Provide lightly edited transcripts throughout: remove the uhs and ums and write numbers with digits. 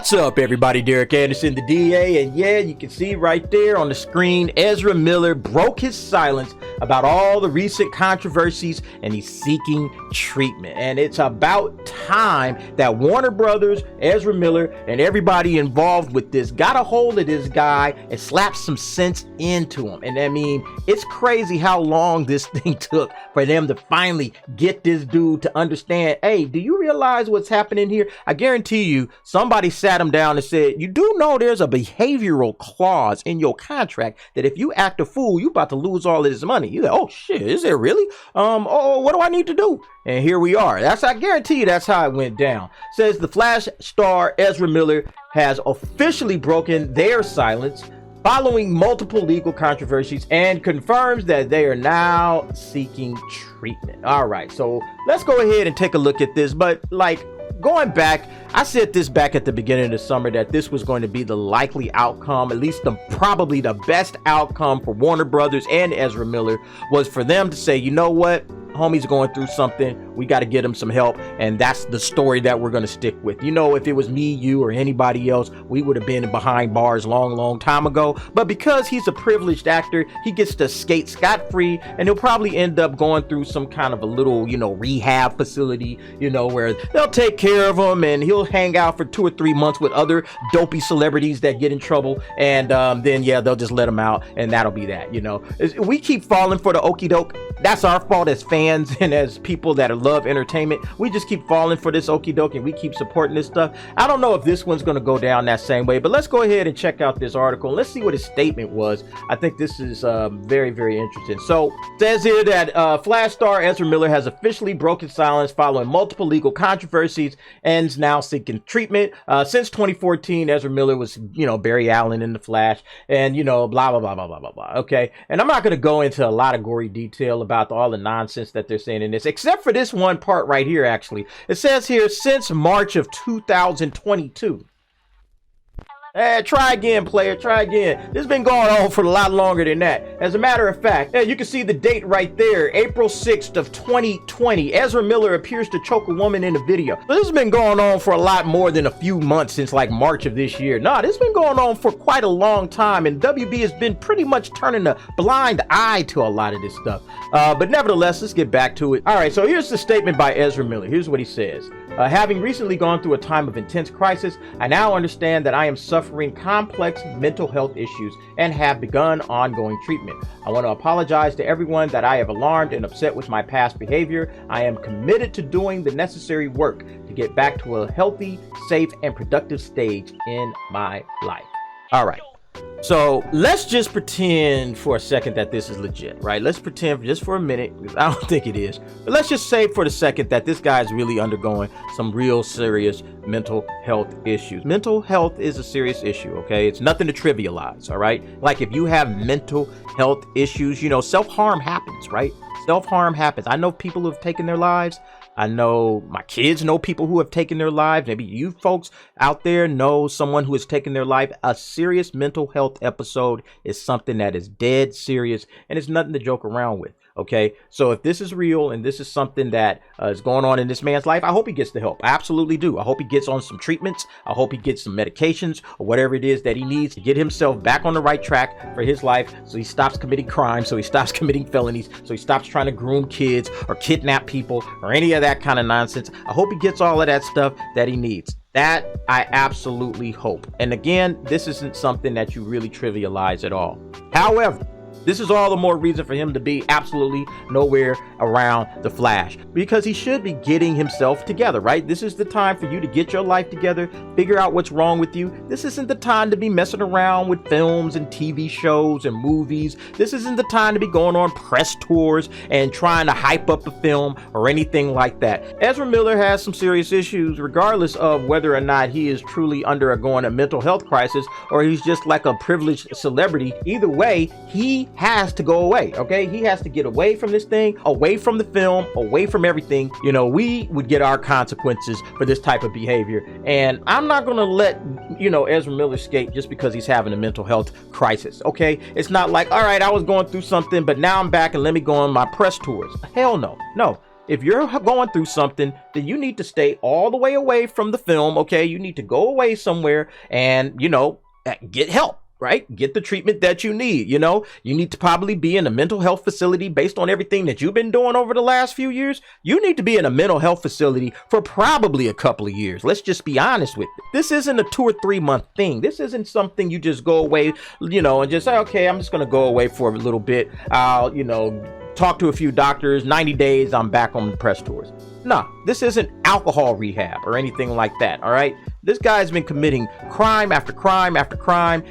What's up, everybody? Derek Anderson, the DA, and yeah, you can see right there on the screen, Ezra Miller broke his silence about all the recent controversies, and he's seeking treatment. And it's about time that Warner Brothers, Ezra Miller, and everybody involved with this got a hold of this guy and slapped some sense into him. And I mean, it's crazy how long this thing took for them to finally get this dude to understand, hey, do you realize what's happening here? I guarantee you, somebody sat him down and said, you do know there's a behavioral clause in your contract that if you act a fool, you about to lose all of this money. You're like, oh shit, is it really? Oh, what do I need to do? And here we are. I guarantee you that's how it went down. Says the Flash star Ezra Miller has officially broken their silence following multiple legal controversies and confirms that they are now seeking treatment. All right, so let's go ahead and take a look at this. But like, going back, I said this back at the beginning of the summer that this was going to be the likely outcome, at least probably the best outcome for Warner Brothers and Ezra Miller, was for them to say, you know what, homie's going through something, we got to get him some help, and that's the story that we're going to stick with. You know, if it was me, you, or anybody else, we would have been behind bars long time ago. But because he's a privileged actor, he gets to skate scot-free, and he'll probably end up going through some kind of a little, you know, rehab facility, you know, where they'll take care of him, and he'll hang out for 2 or 3 months with other dopey celebrities that get in trouble, and then yeah, they'll just let him out, and that'll be that. You know, we keep falling for the okie doke. That's our fault as fans and as people that love entertainment. We just keep falling for this okie doke and we keep supporting this stuff. I don't know if this one's going to go down that same way, but let's go ahead and check out this article. Let's see what his statement was. I think this is very interesting. So it says here that Flash star Ezra Miller has officially broken silence following multiple legal controversies and is now seeking treatment. Since 2014, Ezra Miller was, you know, Barry Allen in the Flash, and you know, blah blah blah blah blah blah blah. Okay, and I'm not going to go into a lot of gory detail about all the nonsense that they're saying in this, except for this one part right here. Actually, it says here, since March of 2022. Try again, player, try again. This has been going on for a lot longer than that. As a matter of fact, you can see the date right there, April 6th of 2020. Ezra Miller appears to choke a woman in a video. So this has been going on for a lot more than a few months, since like March of this year. Nah, this has been going on for quite a long time, and WB has been pretty much turning a blind eye to a lot of this stuff. But nevertheless, let's get back to it. All right, so here's the statement by Ezra Miller. Here's what he says. Having recently gone through a time of intense crisis, I now understand that I am suffering complex mental health issues and have begun ongoing treatment. I want to apologize to everyone that I have alarmed and upset with my past behavior. I am committed to doing the necessary work to get back to a healthy, safe, and productive stage in my life. All right. So let's just pretend for a second that this is legit, right? Let's pretend just for a minute, because I don't think it is, but let's just say for the second that this guy is really undergoing some real serious mental health issues. Mental health is a serious issue, okay? It's nothing to trivialize, all right? Like if you have mental health issues, you know, self-harm happens, right? Self-harm happens. I know people who have taken their lives. I know my kids know people who have taken their lives. Maybe you folks out there know someone who has taken their life. A serious mental health episode is something that is dead serious, and it's nothing to joke around with. Okay, so if this is real and this is something that is going on in this man's life, I hope he gets the help. I absolutely do. I hope he gets on some treatments. I hope he gets some medications or whatever it is that he needs to get himself back on the right track for his life, so he stops committing crimes, so he stops committing felonies, so he stops trying to groom kids or kidnap people or any of that kind of nonsense. I hope he gets all of that stuff that he needs. That I absolutely hope. And again, this isn't something that you really trivialize at all. However, this is all the more reason for him to be absolutely nowhere around the Flash, because he should be getting himself together, right? This is the time for you to get your life together, figure out what's wrong with you. This isn't the time to be messing around with films and TV shows and movies. This isn't the time to be going on press tours and trying to hype up a film or anything like that. Ezra Miller has some serious issues, regardless of whether or not he is truly undergoing a mental health crisis or he's just like a privileged celebrity. Either way, he has to go away, okay? He has to get away from this thing, away from the film, away from everything. You know, we would get our consequences for this type of behavior, and I'm not gonna let, you know, Ezra Miller escape just because he's having a mental health crisis, okay? It's not like, all right, I was going through something, but now I'm back and let me go on my press tours. Hell no. if you're going through something, then you need to stay all the way away from the film, okay? You need to go away somewhere and, you know, get help. Right? Get the treatment that you need. You know, you need to probably be in a mental health facility based on everything that you've been doing over the last few years. You need to be in a mental health facility for probably a couple of years. Let's just be honest with it. This isn't a 2 or 3 month thing. This isn't something you just go away, you know, and just say, okay, I'm just going to go away for a little bit. I'll, you know, talk to a few doctors, 90 days, I'm back on the press tours. No, this isn't alcohol rehab or anything like that. All right. This guy's been committing crime after crime after crime.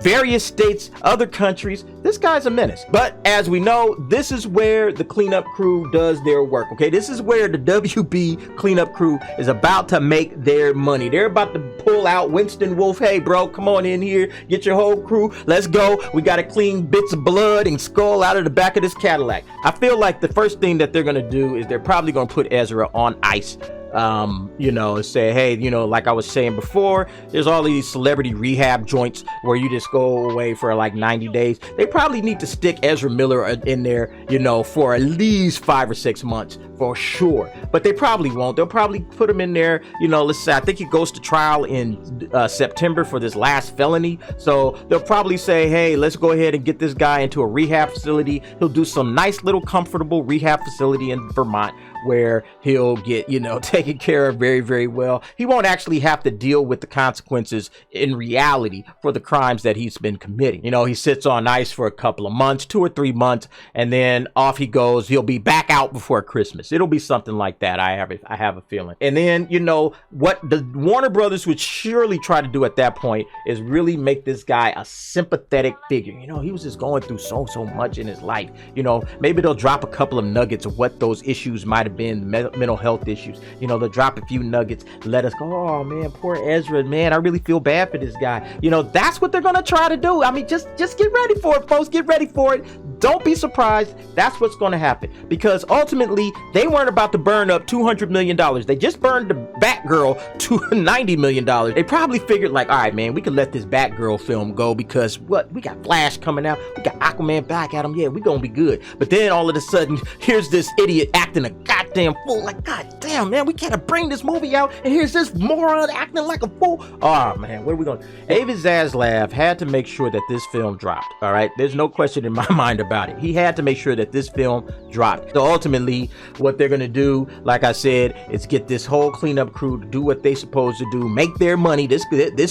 Various states, other countries. This guy's a menace. But as we know, this is where the cleanup crew does their work. Okay, this is where the WB cleanup crew is about to make their money. They're about to pull out Winston Wolfe. Hey, bro, come on in here. Get your whole crew. Let's go. We got to clean bits of blood and skull out of the back of this Cadillac. I feel like the first thing that they're going to do is they're probably going to put Ezra on ice. You know, and say, hey, you know, like I was saying before, there's all these celebrity rehab joints where you just go away for like 90 days. They probably need to stick Ezra Miller in there, you know, for at least 5 or 6 months for sure. But they probably won't. They'll probably put him in there, you know, let's say, I think he goes to trial in September for this last felony. So they'll probably say, hey, let's go ahead and get this guy into a rehab facility. He'll do some nice little comfortable rehab facility in Vermont where he'll get, you know, taken care of very, very well. He won't actually have to deal with the consequences in reality for the crimes that he's been committing. You know, he sits on ice for a couple of months, 2 or 3 months, and then off he goes. He'll be back out before Christmas. It'll be something like that. I have a feeling. And then, you know, what the Warner Brothers would surely try to do at that point is really make this guy a sympathetic figure. You know, he was just going through so much in his life. You know, maybe they'll drop a couple of nuggets of what those issues might have been, mental health issues. You know, they'll drop a few nuggets, let us go, oh man, poor Ezra, man, I really feel bad for this guy. You know, that's what they're gonna try to do. I mean, just get ready for it, folks. Get ready for it. Don't be surprised. That's what's going to happen, because ultimately they weren't about to burn up $200 million. They just burned the Batgirl to $90 million. They probably figured like, all right, man, we can let this Batgirl film go because what? We got Flash coming out. We got Aquaman back at him. Yeah, we gonna be good. But then all of a sudden, here's this idiot acting a goddamn fool. Like, god damn, man, we can't bring this movie out, and here's this moron acting like a fool. Oh man, where are we going? David Zaslav had to make sure that this film dropped. All right, there's no question in my mind about it. He had to make sure that this film dropped. So ultimately, what they're gonna do, like I said, is get this whole cleanup crew to do what they supposed to do, make their money. This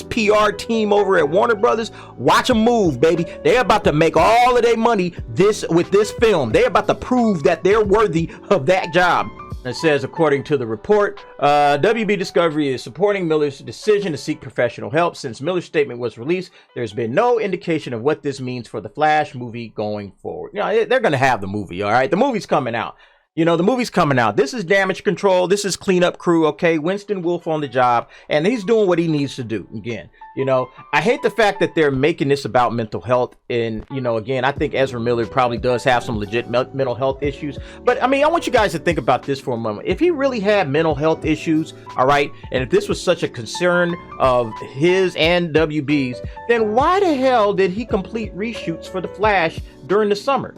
PR team over at Warner Brothers, watch them move, baby. They're about to make all of their money with this film. They're about to prove that they're worthy of that job. It says, according to the report, WB Discovery is supporting Miller's decision to seek professional help. Since Miller's statement was released, there's been no indication of what this means for the Flash movie going forward. You know, they're going to have the movie, all right? The movie's coming out. You know, the movie's coming out. This is Damage Control. This is Cleanup Crew, okay? Winston Wolfe on the job, and he's doing what he needs to do. Again, you know, I hate the fact that they're making this about mental health. And, you know, again, I think Ezra Miller probably does have some legit mental health issues. But, I mean, I want you guys to think about this for a moment. If he really had mental health issues, all right, and if this was such a concern of his and WB's, then why the hell did he complete reshoots for The Flash during the summer,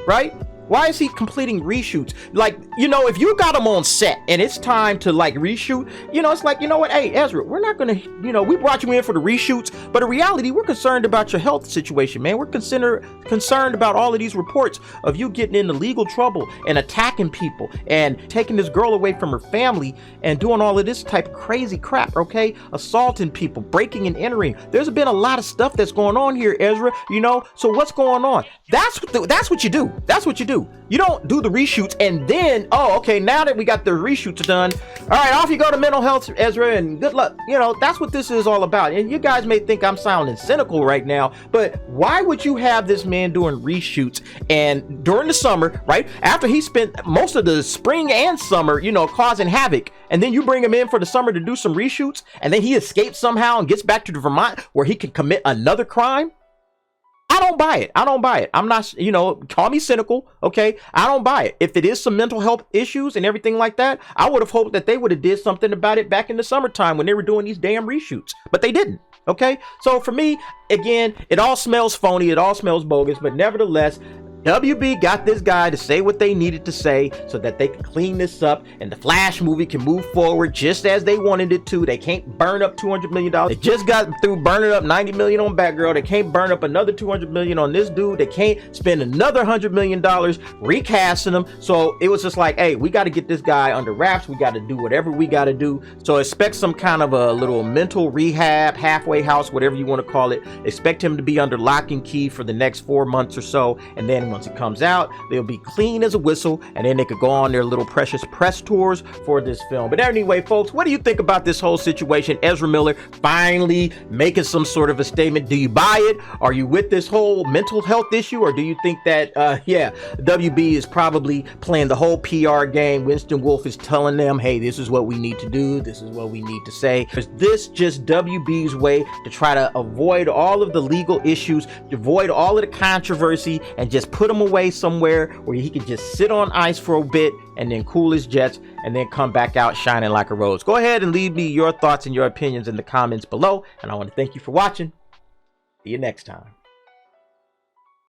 right? Why is he completing reshoots? Like, you know, if you got him on set and it's time to like reshoot, you know, it's like, you know what? Hey, Ezra, we're not going to, you know, we brought you in for the reshoots, but in reality, we're concerned about your health situation, man. We're concerned about all of these reports of you getting into legal trouble and attacking people and taking this girl away from her family and doing all of this type of crazy crap, okay? Assaulting people, breaking and entering. There's been a lot of stuff that's going on here, Ezra, you know? So what's going on? That's what you do. That's what you do. You don't do the reshoots and then, oh, okay, now that we got the reshoots done, all right, off you go to mental health, Ezra, and good luck. You know, that's what this is all about. And you guys may think I'm sounding cynical right now, but why would you have this man doing reshoots and during the summer, right? After he spent most of the spring and summer, you know, causing havoc, and then you bring him in for the summer to do some reshoots, and then he escapes somehow and gets back to Vermont where he can commit another crime? I don't buy it. I don't buy it. I'm not, you know, call me cynical, okay? I don't buy it. If it is some mental health issues and everything like that, I would have hoped that they would have did something about it back in the summertime when they were doing these damn reshoots, but they didn't, okay? So for me, again, it all smells phony. It all smells bogus, but nevertheless, WB got this guy to say what they needed to say so that they can clean this up and the Flash movie can move forward just as they wanted it to. They can't burn up $200 million. They just got through burning up $90 million on Batgirl. They can't burn up another $200 million on this dude. They can't spend another $100 million recasting him. So it was just like, hey, we got to get this guy under wraps. We got to do whatever we got to do. So expect some kind of a little mental rehab, halfway house, whatever you want to call it. Expect him to be under lock and key for the next 4 months or so. And then once it comes out, they'll be clean as a whistle, and then they could go on their little precious press tours for this film. But anyway, folks, what do you think about this whole situation? Ezra Miller finally making some sort of a statement. Do you buy it? Are you with this whole mental health issue, or do you think that yeah, WB is probably playing the whole PR game? Winston Wolfe is telling them, hey, this is what we need to do, this is what we need to say. Is this just WB's way to try to avoid all of the legal issues, avoid all of the controversy, and just put them away somewhere where he could just sit on ice for a bit and then cool his jets and then come back out shining like a rose? Go ahead and leave me your thoughts and your opinions in the comments below, and I want to thank you for watching. See you next time.